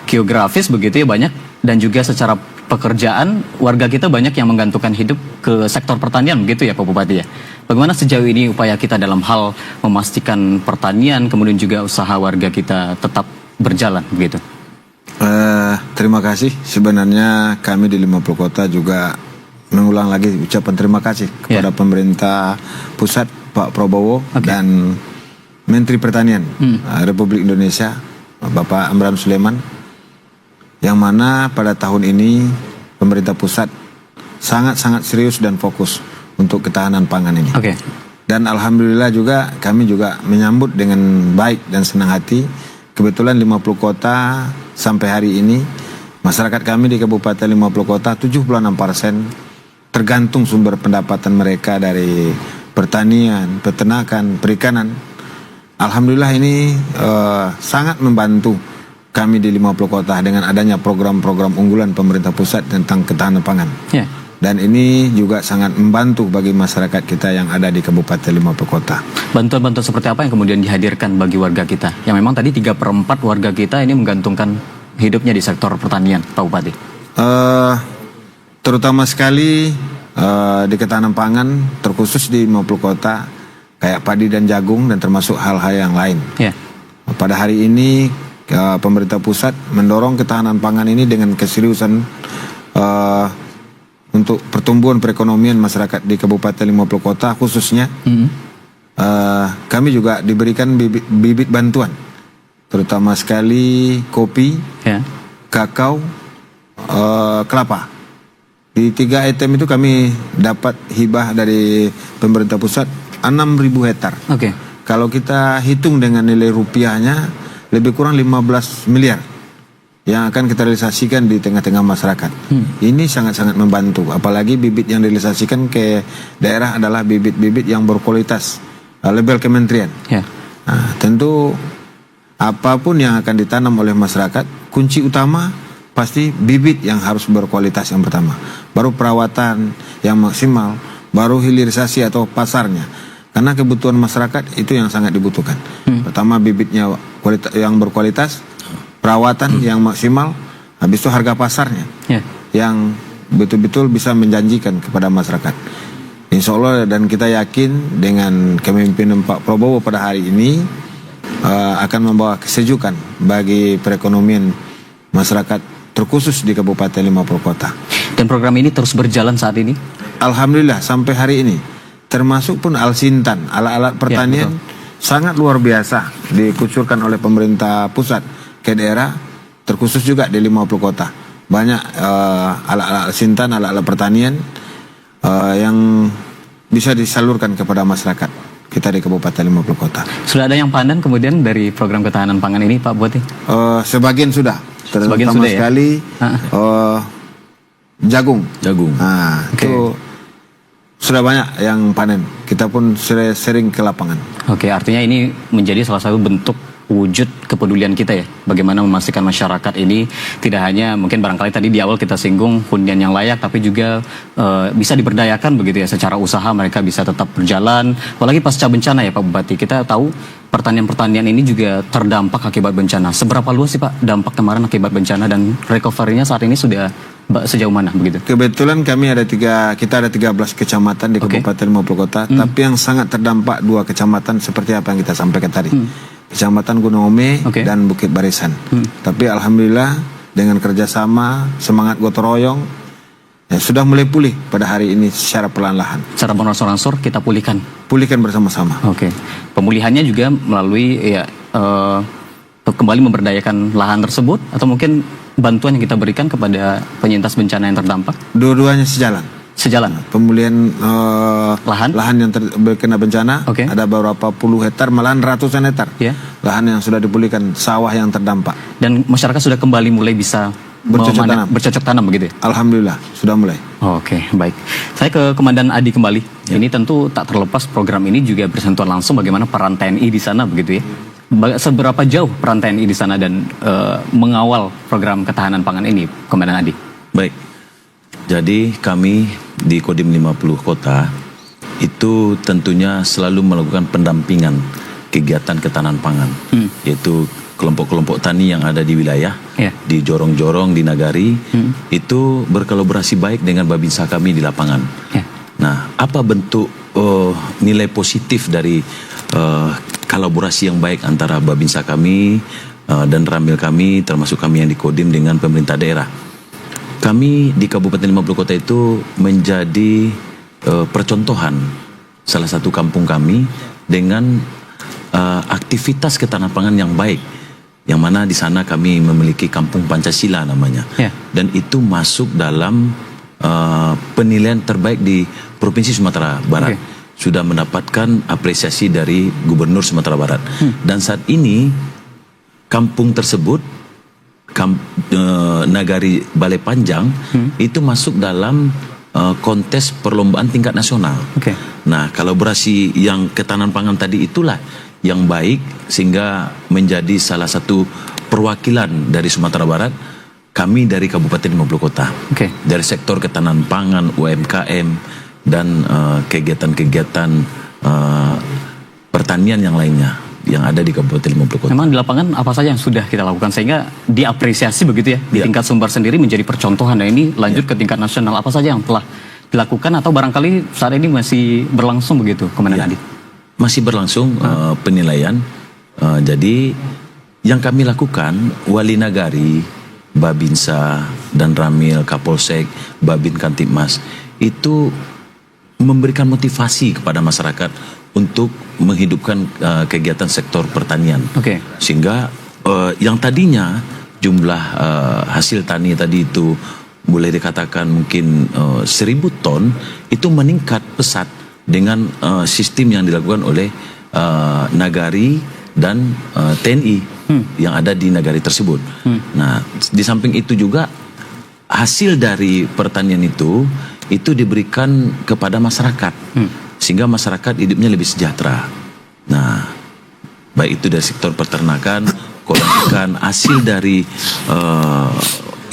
geografis begitu ya banyak, dan juga secara pekerjaan warga kita banyak yang menggantungkan hidup ke sektor pertanian begitu ya Pak Bupati ya. Bagaimana sejauh ini upaya kita dalam hal memastikan pertanian kemudian juga usaha warga kita tetap berjalan begitu? Terima kasih. Sebenarnya kami di 50 Kota juga mengulang lagi ucapan terima kasih kepada pemerintah pusat Pak Prabowo dan Menteri Pertanian Republik Indonesia Bapak Amran Sulaiman, yang mana pada tahun ini pemerintah pusat sangat-sangat serius dan fokus untuk ketahanan pangan ini. Dan alhamdulillah juga kami juga menyambut dengan baik dan senang hati. Kebetulan 50 Kota sampai hari ini masyarakat kami di Kabupaten 50 Kota 76% tergantung sumber pendapatan mereka dari pertanian, peternakan, perikanan. Alhamdulillah ini sangat membantu kami di 50 Kota dengan adanya program-program unggulan pemerintah pusat tentang ketahanan pangan. Dan ini juga sangat membantu bagi masyarakat kita yang ada di Kabupaten 50 Kota. Bantuan-bantuan seperti apa yang kemudian dihadirkan bagi warga kita? Yang memang tadi 3/4 warga kita ini menggantungkan hidupnya di sektor pertanian, Pak Bupati. Terutama sekali di ketahanan pangan, terkhusus di 50 Kota, kayak padi dan jagung dan termasuk hal-hal yang lain. Pada hari ini pemerintah pusat mendorong ketahanan pangan ini dengan keseriusan untuk pertumbuhan perekonomian masyarakat di Kabupaten 50 Kota khususnya. Kami juga diberikan bibit bantuan, terutama sekali kopi, kakao, kelapa. Di 3 item itu kami dapat hibah dari pemerintah pusat 6.000 hektar. Kalau kita hitung dengan nilai rupiahnya lebih kurang 15 miliar yang akan kita realisasikan di tengah-tengah masyarakat. Ini sangat-sangat membantu. Apalagi bibit yang direalisasikan ke daerah adalah bibit-bibit yang berkualitas label kementerian. Nah, tentu apapun yang akan ditanam oleh masyarakat, kunci utama pasti bibit yang harus berkualitas yang pertama. Baru perawatan yang maksimal, baru hilirisasi atau pasarnya. Karena kebutuhan masyarakat itu yang sangat dibutuhkan. Pertama bibitnya yang berkualitas, perawatan yang maksimal, habis itu harga pasarnya yang betul-betul bisa menjanjikan kepada masyarakat. Insya Allah, dan kita yakin dengan kepemimpinan Pak Prabowo pada hari ini akan membawa kesejukan bagi perekonomian masyarakat terkhusus di Kabupaten 50 Kota. Dan program ini terus berjalan saat ini? Alhamdulillah sampai hari ini. Termasuk pun Al-Sintan, alat-alat pertanian sangat luar biasa dikucurkan oleh pemerintah pusat ke daerah, terkhusus juga di 50 kota. Banyak alat-alat sintan, alat-alat pertanian yang bisa disalurkan kepada masyarakat kita di Kabupaten 50 kota. Sudah ada yang panen kemudian dari program ketahanan pangan ini, Pak Bupati? Sebagian sudah. Sebagian Terutama sudah ya? sekali jagung. Nah, Oke. itu sudah banyak yang panen. Kita pun sering ke lapangan. Oke, artinya ini menjadi salah satu bentuk wujud kepedulian kita ya. Bagaimana memastikan masyarakat ini tidak hanya mungkin barangkali tadi di awal kita singgung hunian yang layak, tapi juga bisa diberdayakan begitu ya, secara usaha mereka bisa tetap berjalan. Apalagi pasca bencana ya Pak Bupati, kita tahu pertanian-pertanian ini juga terdampak akibat bencana. Seberapa luas sih Pak dampak kemarin akibat bencana, dan recovery-nya saat ini sudah sejauh mana begitu? Kebetulan kita ada 13 kecamatan di Kabupaten 50 kota, tapi yang sangat terdampak 2 kecamatan seperti apa yang kita sampaikan tadi. Kecamatan Gunung Ome dan Bukit Barisan. Tapi alhamdulillah dengan kerjasama, semangat gotong royong, ya, sudah mulai pulih pada hari ini secara perlahan-lahan. Secara berangsur-angsur kita pulihkan Bersama-sama. Oke. Pemulihannya juga melalui ya kembali memberdayakan lahan tersebut, atau mungkin bantuan yang kita berikan kepada penyintas bencana yang terdampak? Dua-duanya sejalan. Pemulihan lahan yang terkena bencana, ada beberapa puluh hektar, malahan ratusan hektar lahan yang sudah dipulihkan, sawah yang terdampak. Dan masyarakat sudah kembali mulai bisa bercocok tanam begitu ya? Alhamdulillah, sudah mulai. Oke, baik. Saya ke Komandan Adi kembali. Ini tentu tak terlepas program ini juga bersentuhan langsung bagaimana peran TNI di sana begitu ya. Seberapa jauh peran TNI di sana dan mengawal program ketahanan pangan ini, Komandan Adi? Baik. Jadi kami di Kodim 50 Kota itu tentunya selalu melakukan pendampingan kegiatan ketahanan pangan, yaitu kelompok-kelompok tani yang ada di wilayah, di jorong-jorong, di nagari, itu berkolaborasi baik dengan Babinsa kami di lapangan. Nah, apa bentuk nilai positif dari kolaborasi yang baik antara Babinsa kami dan Ramil kami, termasuk kami yang di Kodim dengan pemerintah daerah? Kami di Kabupaten 50 Kota itu menjadi percontohan salah satu kampung kami dengan aktivitas ketahanan pangan yang baik, yang mana di sana kami memiliki kampung Pancasila namanya, dan itu masuk dalam penilaian terbaik di Provinsi Sumatera Barat. Sudah mendapatkan apresiasi dari Gubernur Sumatera Barat. Dan saat ini kampung tersebut, Nagari Balai Panjang, itu masuk dalam kontes perlombaan tingkat nasional. Nah, kolaborasi yang ketahanan pangan tadi itulah yang baik, sehingga menjadi salah satu perwakilan dari Sumatera Barat, kami dari Kabupaten 50 Kota. Dari sektor ketahanan pangan, UMKM, dan kegiatan-kegiatan pertanian yang lainnya yang ada di Kabupaten 50 Kota. Memang di lapangan apa saja yang sudah kita lakukan sehingga diapresiasi begitu ya, di tingkat Sumbar sendiri menjadi percontohan, dan ini lanjut ke tingkat nasional. Apa saja yang telah dilakukan atau barangkali saat ini masih berlangsung begitu, Komandan Adi? Masih berlangsung penilaian. Jadi yang kami lakukan, Wali Nagari, Babinsa, dan Ramil, Kapolsek, Babin Kantipmas itu memberikan motivasi kepada masyarakat untuk menghidupkan kegiatan sektor pertanian. Sehingga yang tadinya jumlah hasil tani tadi itu boleh dikatakan mungkin 1.000 ton, itu meningkat pesat dengan sistem yang dilakukan oleh Nagari dan TNI yang ada di Nagari tersebut. Nah, di samping itu juga hasil dari pertanian itu diberikan kepada masyarakat, sehingga masyarakat hidupnya lebih sejahtera. Nah, baik itu dari sektor peternakan, kolam ikan, hasil dari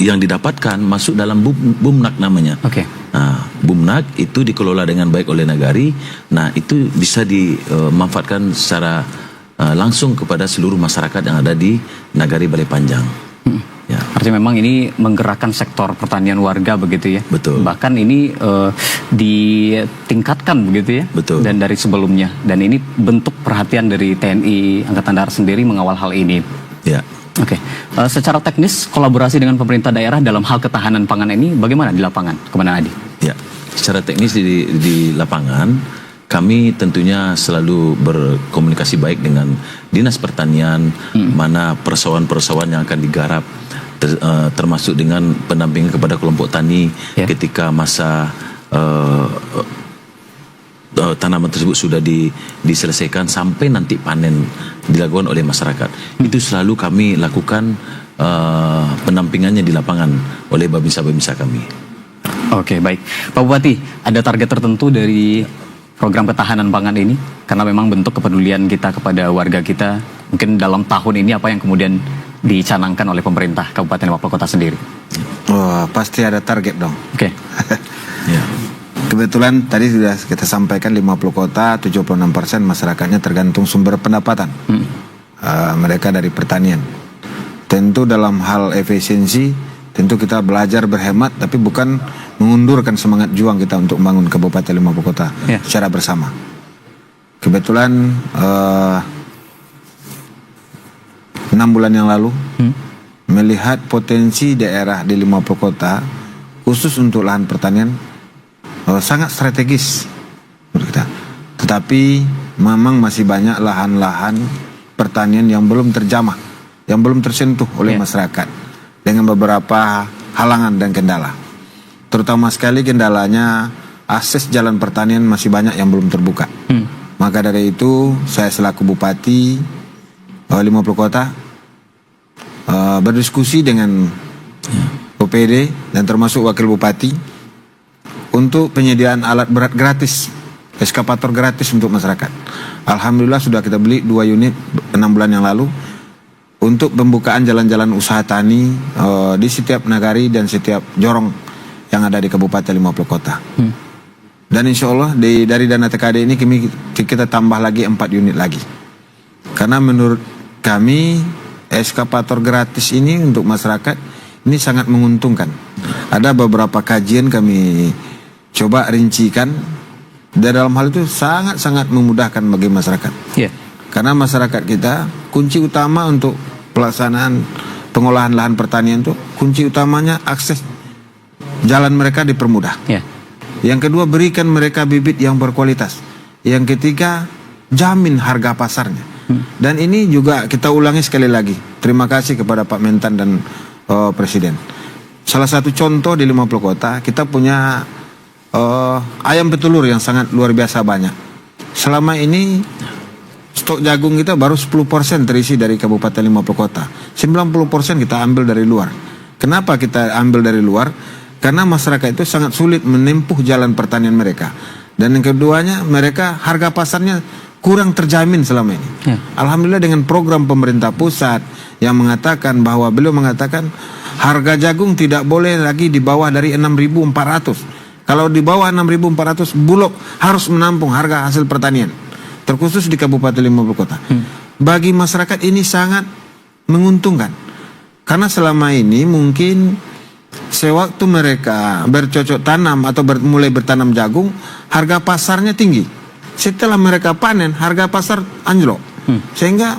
yang didapatkan masuk dalam Bumnak namanya. Nah, Bumnak itu dikelola dengan baik oleh Nagari. Nah, itu bisa dimanfaatkan secara langsung kepada seluruh masyarakat yang ada di Nagari Balai Panjang. Ya. Artinya memang ini menggerakkan sektor pertanian warga begitu ya. Betul. Bahkan ini ditingkatkan begitu ya. Betul. Dan dari sebelumnya. Dan ini bentuk perhatian dari TNI Angkatan Darat sendiri mengawal hal ini. Ya. Secara teknis kolaborasi dengan pemerintah daerah dalam hal ketahanan pangan ini bagaimana di lapangan, Komandan Adi? Ya. Secara teknis di lapangan kami tentunya selalu berkomunikasi baik dengan Dinas Pertanian, mana persoalan-persoalan yang akan digarap, termasuk dengan pendampingan kepada kelompok tani ketika masa tanaman tersebut sudah diselesaikan sampai nanti panen dilakukan oleh masyarakat. Itu selalu kami lakukan pendampingannya di lapangan oleh babinsa-babinsa kami. Oke, baik. Pak Bupati, ada target tertentu dari program ketahanan pangan ini? Karena memang bentuk kepedulian kita kepada warga kita, mungkin dalam tahun ini apa yang kemudian dicanangkan oleh pemerintah Kabupaten Lombok Kota sendiri? Oh, pasti ada target dong. Oke. Ya. Kebetulan tadi sudah kita sampaikan 50 kota, 76% masyarakatnya tergantung sumber pendapatan. Mereka dari pertanian. Tentu dalam hal efisiensi, tentu kita belajar berhemat, tapi bukan mengundurkan semangat juang kita untuk membangun Kabupaten 50 kota secara bersama. Kebetulan 6 bulan yang lalu melihat potensi daerah di 50 kota khusus untuk lahan pertanian sangat strategis menurut kita. Tetapi memang masih banyak lahan-lahan pertanian yang belum terjamah, yang belum tersentuh oleh masyarakat dengan beberapa halangan dan kendala. Terutama sekali kendalanya akses jalan pertanian masih banyak yang belum terbuka. Maka dari itu saya selaku Bupati 50 kota berdiskusi dengan OPD dan termasuk Wakil Bupati untuk penyediaan alat berat gratis, eskavator gratis untuk masyarakat. Alhamdulillah sudah kita beli 2 unit 6 bulan yang lalu untuk pembukaan jalan-jalan usaha tani di setiap nagari dan setiap jorong yang ada di Kabupaten 50 kota. Dan insya Allah dari dana TKD ini kita tambah lagi 4 unit lagi. Karena menurut kami eskavator gratis ini untuk masyarakat ini sangat menguntungkan. Ada beberapa kajian kami coba rincikan, dan dalam hal itu sangat-sangat memudahkan bagi masyarakat. Karena masyarakat kita kunci utama untuk pelaksanaan pengolahan lahan pertanian itu kunci utamanya akses jalan mereka dipermudah. Yang kedua, berikan mereka bibit yang berkualitas. Yang ketiga, jamin harga pasarnya. Dan ini juga kita ulangi sekali lagi. Terima kasih kepada Pak Mentan dan Presiden. Salah satu contoh di 50 kota, kita punya ayam petelur yang sangat luar biasa banyak. Selama ini stok jagung kita baru 10% terisi dari Kabupaten 50 kota. 90% kita ambil dari luar. Kenapa kita ambil dari luar? Karena masyarakat itu sangat sulit menempuh jalan pertanian mereka. Dan yang keduanya, mereka harga pasarnya kurang terjamin selama ini. Alhamdulillah dengan program pemerintah pusat yang mengatakan bahwa beliau mengatakan harga jagung tidak boleh lagi di bawah dari 6.400. Kalau di bawah 6.400, Bulog harus menampung harga hasil pertanian. Terkhusus di Kabupaten 50 kota. Bagi masyarakat ini sangat menguntungkan. Karena selama ini mungkin sewaktu mereka bercocok tanam atau mulai bertanam jagung, harga pasarnya tinggi. Setelah mereka panen, harga pasar anjlok. Sehingga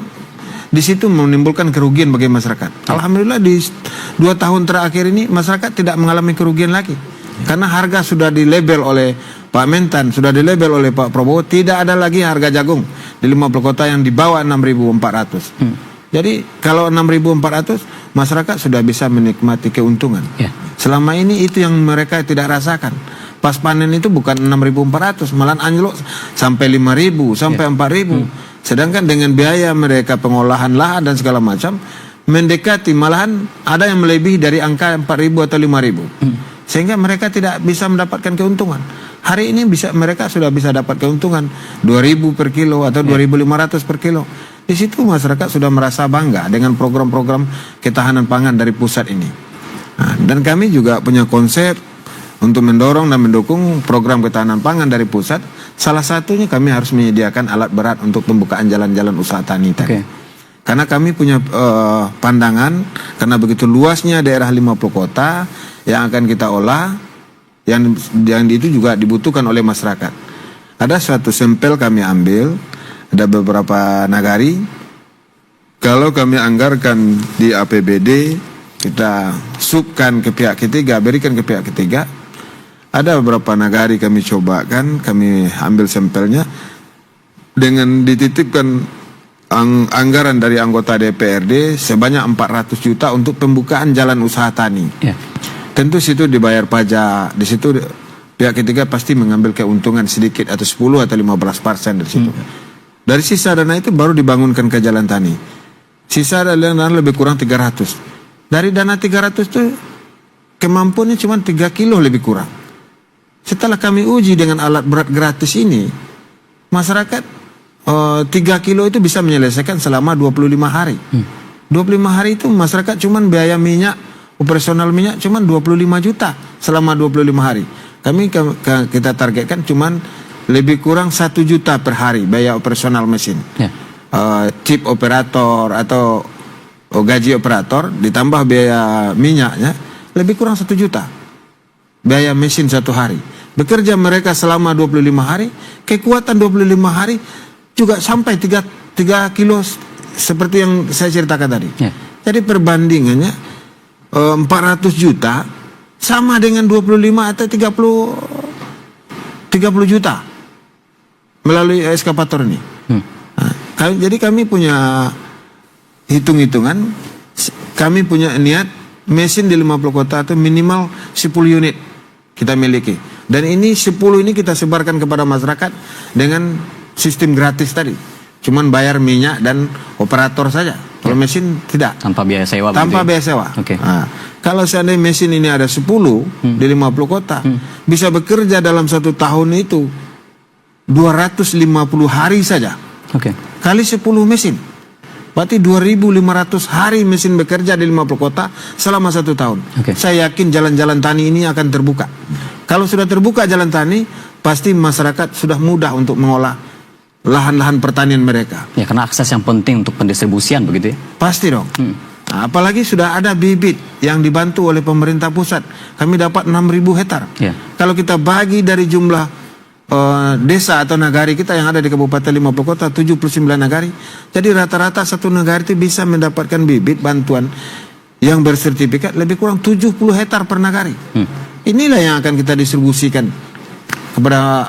di situ menimbulkan kerugian bagi masyarakat. Alhamdulillah di 2 tahun terakhir ini masyarakat tidak mengalami kerugian lagi. Karena harga sudah dilabel oleh Pak Mentan, sudah dilabel oleh Pak Prabowo, tidak ada lagi harga jagung di 50 kota yang di bawah 6.400. Jadi kalau 6.400 masyarakat sudah bisa menikmati keuntungan. Selama ini itu yang mereka tidak rasakan. Pas panen itu bukan 6.400, malah anjlok sampai 5.000, sampai 4.000. Sedangkan dengan biaya mereka pengolahan lahan dan segala macam mendekati, malahan ada yang melebihi dari angka 4.000 atau 5.000. Sehingga mereka tidak bisa mendapatkan keuntungan. Hari ini mereka sudah bisa dapat keuntungan 2.000 per kilo atau 2.500 per kilo. Di situ masyarakat sudah merasa bangga dengan program-program ketahanan pangan dari pusat ini. Nah, dan kami juga punya konsep untuk mendorong dan mendukung program ketahanan pangan dari pusat. Salah satunya kami harus menyediakan alat berat untuk pembukaan jalan-jalan usaha tani tadi. Karena kami punya pandangan, karena begitu luasnya daerah 50 kota yang akan kita olah, yang itu juga dibutuhkan oleh masyarakat. Ada suatu sampel kami ambil, ada beberapa nagari. Kalau kami anggarkan di APBD, kita subkan ke pihak ketiga, berikan ke pihak ketiga, ada beberapa nagari kami coba kan, kami ambil sampelnya dengan dititipkan anggaran dari anggota DPRD sebanyak 400 juta untuk pembukaan jalan usaha tani. Tentu situ dibayar pajak, di situ pihak ketiga pasti mengambil keuntungan sedikit atau 10 atau 15% dari situ. Dari sisa dana itu baru dibangunkan ke jalan tani. Sisa dana lebih kurang 300. Dari dana 300 itu kemampuannya cuma 3 kilo lebih kurang. Setelah kami uji dengan alat berat gratis ini, masyarakat 3 kilo itu bisa menyelesaikan selama 25 hari. 25 hari itu masyarakat cuman biaya minyak, operasional minyak cuman 25 juta selama 25 hari. Kita targetkan cuman lebih kurang 1 juta per hari biaya operasional mesin. Chip operator atau gaji operator ditambah biaya minyaknya lebih kurang 1 juta. Biaya mesin 1 hari. Bekerja mereka selama 25 hari, kekuatan 25 hari juga sampai 3 kilo seperti yang saya ceritakan tadi. Jadi perbandingannya 400 juta sama dengan 25 atau 30 juta melalui eskavator ini. Jadi kami punya hitung-hitungan, kami punya niat mesin di 50 kota itu minimal 10 unit kita miliki. Dan ini 10 ini kita sebarkan kepada masyarakat dengan sistem gratis tadi. Cuman bayar minyak dan operator saja. Kalau mesin tidak. Tanpa biaya sewa. Tanpa biaya sewa. Nah, kalau seandainya mesin ini ada 10 di 50 kota, bisa bekerja dalam 1 tahun itu 250 hari saja. Kali 10 mesin. Berarti 2.500 hari mesin bekerja di 50 kota selama 1 tahun. Saya yakin jalan-jalan tani ini akan terbuka. Kalau sudah terbuka jalan tani, pasti masyarakat sudah mudah untuk mengolah lahan-lahan pertanian mereka. Ya, karena akses yang penting untuk pendistribusian begitu ya? Pasti dong. Nah, apalagi sudah ada bibit yang dibantu oleh pemerintah pusat. Kami dapat 6.000 hektar. Kalau kita bagi dari jumlah desa atau nagari kita yang ada di Kabupaten 50 Kota, 79 nagari. Jadi rata-rata satu nagari itu bisa mendapatkan bibit bantuan yang bersertifikat lebih kurang 70 hektar per nagari. Inilah yang akan kita distribusikan kepada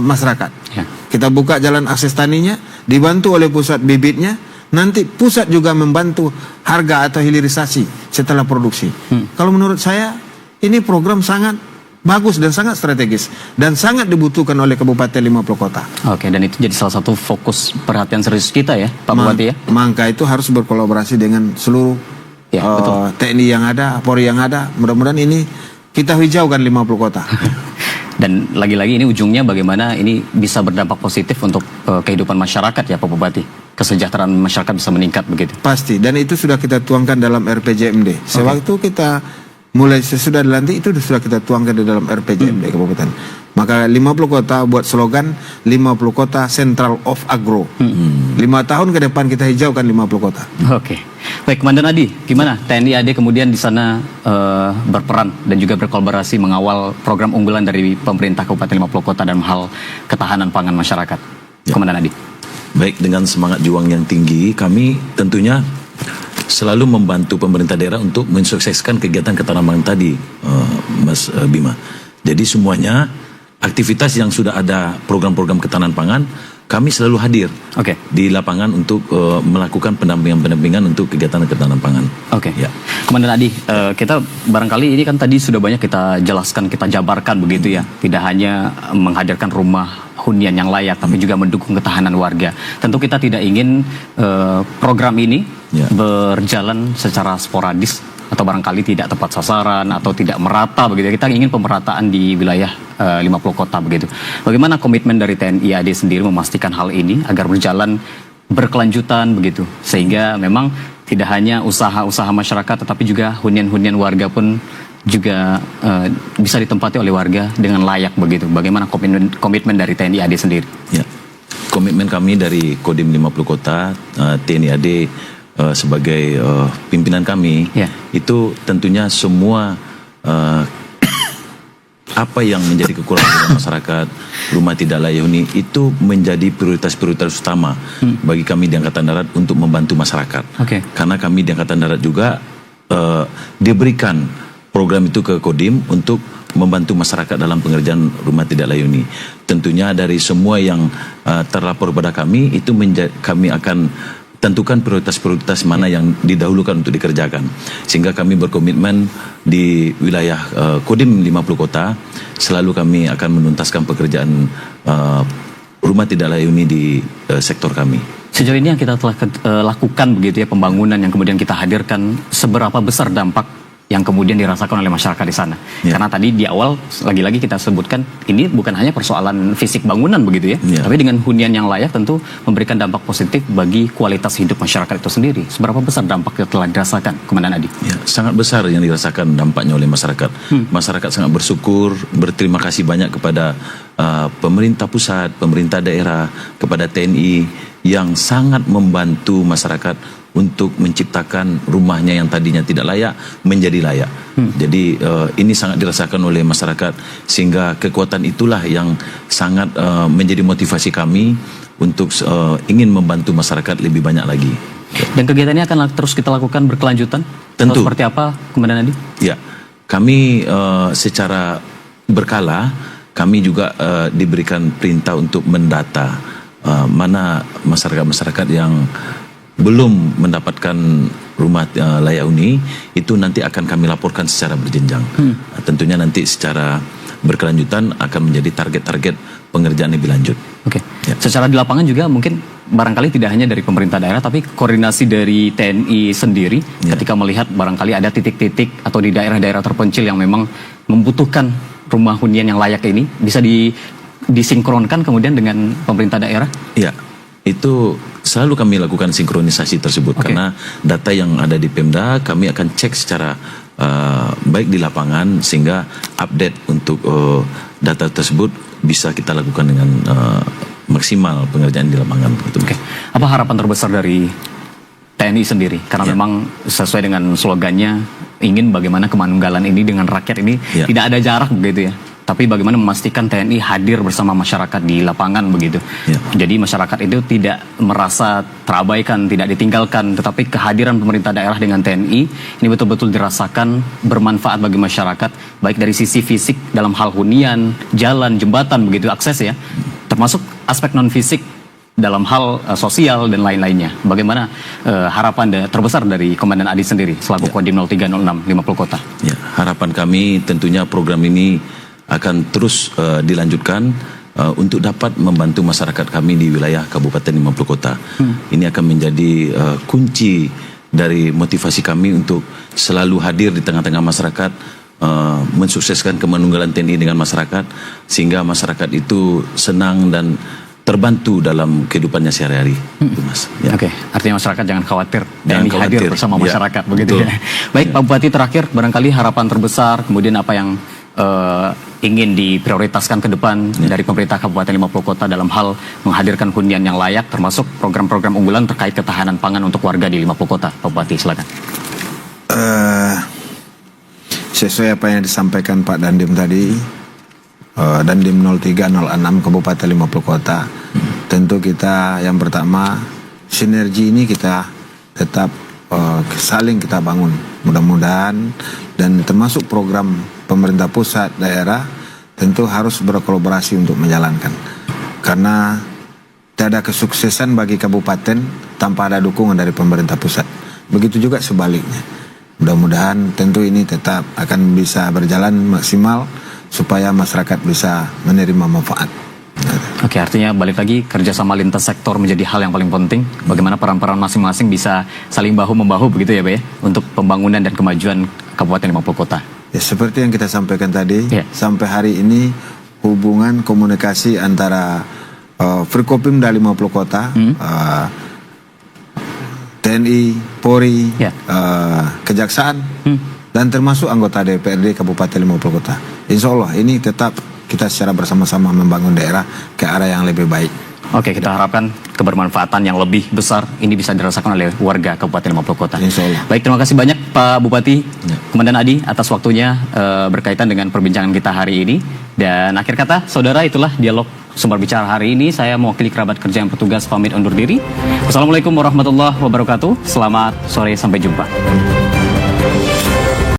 masyarakat. Kita buka jalan akses taninya, dibantu oleh pusat bibitnya. Nanti pusat juga membantu harga atau hilirisasi setelah produksi. Kalau menurut saya ini program sangat bagus dan sangat strategis dan sangat dibutuhkan oleh Kabupaten 50 Kota. Dan itu jadi salah satu fokus perhatian serius kita ya, Pak Bupati ya. Maka itu harus berkolaborasi dengan seluruh TNI yang ada, Polri yang ada. Mudah-mudahan ini kita hijaukan 50 kota. Dan lagi-lagi ini ujungnya bagaimana ini bisa berdampak positif untuk kehidupan masyarakat ya Pak Bupati. Kesejahteraan masyarakat bisa meningkat begitu. Pasti, dan itu sudah kita tuangkan dalam RPJMD. Sewaktu kita mulai sesudah dilantik itu sudah kita tuangkan di dalam RPJMD Kabupaten. Maka 50 kota buat slogan 50 kota Central of Agro. 5 tahun ke depan kita hijaukan 50 kota. Baik, Komandan Adi, gimana TNI AD kemudian di sana berperan dan juga berkolaborasi mengawal program unggulan dari pemerintah Kabupaten 50 Kota dalam hal ketahanan pangan masyarakat? Komandan Adi. Baik, dengan semangat juang yang tinggi, kami tentunya selalu membantu pemerintah daerah untuk mensukseskan kegiatan ketahanan pangan tadi, Mas Bima. Jadi semuanya aktivitas yang sudah ada program-program ketahanan pangan, kami selalu hadir di lapangan untuk melakukan pendampingan untuk kegiatan ketahanan pangan. Komandan Adi, kita barangkali ini kan tadi sudah banyak kita jelaskan, kita jabarkan begitu ya. Tidak hanya menghadirkan rumah hunian yang layak, tapi juga mendukung ketahanan warga. Tentu kita tidak ingin program ini berjalan secara sporadis atau barangkali tidak tepat sasaran atau tidak merata begitu. Kita ingin pemerataan di wilayah 50 kota begitu. Bagaimana komitmen dari TNI AD sendiri memastikan hal ini agar berjalan berkelanjutan begitu, sehingga memang tidak hanya usaha-usaha masyarakat tetapi juga hunian-hunian warga pun juga bisa ditempati oleh warga dengan layak begitu. Bagaimana komitmen dari TNI AD sendiri? Komitmen kami dari Kodim 50 Kota, TNI AD sebagai pimpinan kami, itu tentunya semua apa yang menjadi kekurangan masyarakat, rumah tidak layak huni, itu menjadi prioritas-prioritas utama bagi kami di Angkatan Darat untuk membantu masyarakat. Karena kami di Angkatan Darat juga diberikan program itu ke Kodim untuk membantu masyarakat dalam pengerjaan rumah tidak layak huni. Tentunya dari semua yang terlapor pada kami itu kami akan tentukan prioritas-prioritas mana yang didahulukan untuk dikerjakan. Sehingga kami berkomitmen di wilayah Kodim 50 Kota selalu kami akan menuntaskan pekerjaan rumah tidak layak huni di sektor kami. Sejauh ini yang kita telah lakukan begitu ya, pembangunan yang kemudian kita hadirkan, seberapa besar dampak yang kemudian dirasakan oleh masyarakat di sana? Ya. Karena tadi di awal lagi-lagi kita sebutkan ini bukan hanya persoalan fisik bangunan begitu ya, tapi dengan hunian yang layak tentu memberikan dampak positif bagi kualitas hidup masyarakat itu sendiri. Seberapa besar dampak yang telah dirasakan, Komandan Adi? Ya, sangat besar yang dirasakan dampaknya oleh masyarakat. Masyarakat sangat bersyukur, berterima kasih banyak kepada pemerintah pusat, pemerintah daerah, kepada TNI yang sangat membantu masyarakat untuk menciptakan rumahnya yang tadinya tidak layak menjadi layak. Jadi ini sangat dirasakan oleh masyarakat, sehingga kekuatan itulah yang sangat menjadi motivasi kami untuk ingin membantu masyarakat lebih banyak lagi. Dan kegiatan ini akan terus kita lakukan berkelanjutan? Tentu. Atau seperti apa, Komandan Adi? Ya, kami secara berkala kami juga diberikan perintah untuk mendata mana masyarakat-masyarakat yang belum mendapatkan rumah layak huni, itu nanti akan kami laporkan secara berjenjang. Tentunya nanti secara berkelanjutan akan menjadi target-target pengerjaan lebih lanjut. Oke. Ya. Secara di lapangan juga mungkin barangkali tidak hanya dari pemerintah daerah, tapi koordinasi dari TNI sendiri ketika melihat barangkali ada titik-titik atau di daerah-daerah terpencil yang memang membutuhkan rumah hunian yang layak ini, bisa disinkronkan kemudian dengan pemerintah daerah? Ya, itu selalu kami lakukan sinkronisasi tersebut, karena data yang ada di Pemda kami akan cek secara baik di lapangan, sehingga update untuk data tersebut bisa kita lakukan dengan maksimal pengerjaan di lapangan. Oke. Apa harapan terbesar dari TNI sendiri? Karena memang sesuai dengan slogannya, ingin bagaimana kemanunggalan ini dengan rakyat ini tidak ada jarak begitu ya. Tapi bagaimana memastikan TNI hadir bersama masyarakat di lapangan begitu. Jadi masyarakat itu tidak merasa terabaikan, tidak ditinggalkan, tetapi kehadiran pemerintah daerah dengan TNI ini betul-betul dirasakan bermanfaat bagi masyarakat, baik dari sisi fisik dalam hal hunian, jalan, jembatan begitu, akses ya, termasuk aspek non fisik dalam hal sosial dan lain-lainnya. Bagaimana harapan terbesar dari Komandan Adi sendiri selaku Kodim 0306 50 Kota? Ya, harapan kami tentunya program ini akan terus dilanjutkan untuk dapat membantu masyarakat kami di wilayah Kabupaten 50 Kota. Ini akan menjadi kunci dari motivasi kami untuk selalu hadir di tengah-tengah masyarakat, mensukseskan kemanunggalan TNI dengan masyarakat, sehingga masyarakat itu senang dan terbantu dalam kehidupannya sehari-hari. Mas. Ya. Oke, artinya masyarakat jangan khawatir dan hadir bersama masyarakat begitu ya. Baik, Pak Bupati, terakhir barangkali harapan terbesar, kemudian apa yang ingin diprioritaskan ke depan dari pemerintah Kabupaten 50 Kota dalam hal menghadirkan hunian yang layak, termasuk program-program unggulan terkait ketahanan pangan untuk warga di 50 Kota. Pak Bupati, silakan. Sesuai apa yang disampaikan Pak Dandim tadi, Dandim 0306 Kabupaten 50 Kota, tentu kita yang pertama, sinergi ini kita tetap saling kita bangun. Mudah-mudahan, dan termasuk program pemerintah pusat, daerah, tentu harus berkolaborasi untuk menjalankan. Karena tidak ada kesuksesan bagi kabupaten tanpa ada dukungan dari pemerintah pusat. Begitu juga sebaliknya. Mudah-mudahan tentu ini tetap akan bisa berjalan maksimal supaya masyarakat bisa menerima manfaat. Oke, artinya balik lagi kerjasama lintas sektor menjadi hal yang paling penting. Bagaimana peran-peran masing-masing bisa saling bahu-membahu begitu ya Pak ya, untuk pembangunan dan kemajuan Kabupaten 50 Kota. Ya, seperti yang kita sampaikan tadi, sampai hari ini hubungan komunikasi antara Forkopimda 50 Kota, TNI, Polri, Kejaksaan, dan termasuk anggota DPRD Kabupaten 50 Kota. Insya Allah ini tetap kita secara bersama-sama membangun daerah ke arah yang lebih baik. Oke, kita harapkan kebermanfaatan yang lebih besar ini bisa dirasakan oleh warga Kabupaten 50 Kota. Insya Allah. Baik, terima kasih banyak Pak Bupati, Komandan Adi atas waktunya berkaitan dengan perbincangan kita hari ini. Dan akhir kata, saudara, itulah dialog Sumber Bicara hari ini. Saya mewakili kerabat kerja yang bertugas pamit undur diri. Wassalamualaikum warahmatullahi wabarakatuh. Selamat sore, sampai jumpa.